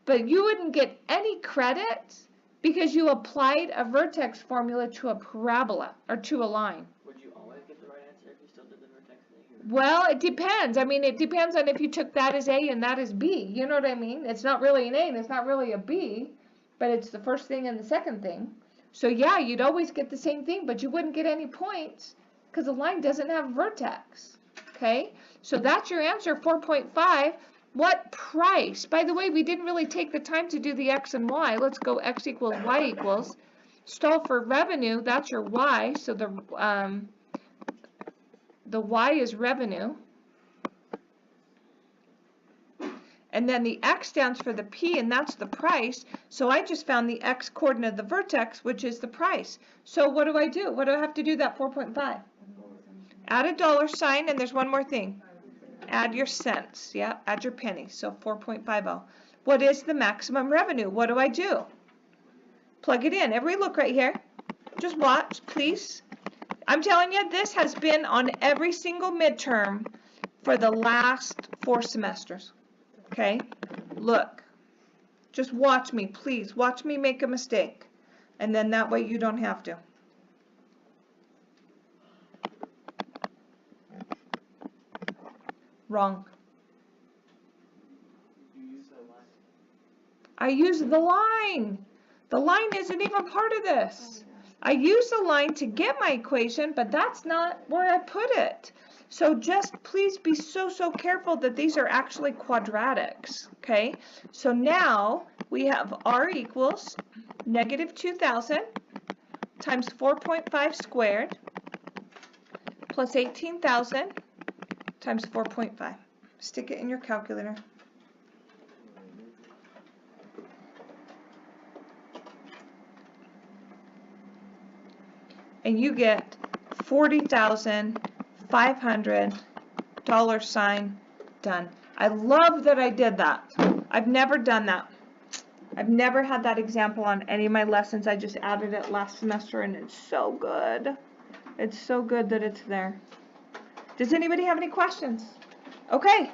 but you wouldn't get any credit because you applied a vertex formula to a parabola, or to a line. Would you always get the right answer if you still did the vertex thing? Well, it depends. I mean, it depends on if you took that as A and that as B. You know what I mean? It's not really an A and it's not really a B, but it's the first thing and the second thing. So yeah, you'd always get the same thing, but you wouldn't get any points because the line doesn't have a vertex. Okay? So that's your answer, 4.5. What price? By the way, we didn't really take the time to do the X and Y. Let's go X equals Y equals. Stall for revenue, that's your Y. So the Y is revenue. And then the X stands for the P, and that's the price. So I just found the X coordinate of the vertex, which is the price. So what do I do? What do I have to do that 4.5? Add a dollar sign, and there's one more thing. Add your cents. Yeah, add your pennies. So 4.50. What is the maximum revenue? What do I do? Plug it in. Everybody look right here. Just watch, please. I'm telling you, this has been on every single midterm for the last 4 semesters. Okay? Look. Just watch me, please. Watch me make a mistake. And then that way you don't have to. Wrong. You use the line. I use the line. The line isn't even part of this. I use the line to get my equation, but that's not where I put it. So just please be so careful that these are actually quadratics, okay? So now we have R equals negative 2,000 times 4.5 squared plus 18,000 times 4.5. Stick it in your calculator. And you get $40,500 sign done. I love that I did that. I've never done that. I've never had that example on any of my lessons. I just added it last semester and it's so good. It's so good that it's there. Does anybody have any questions? Okay.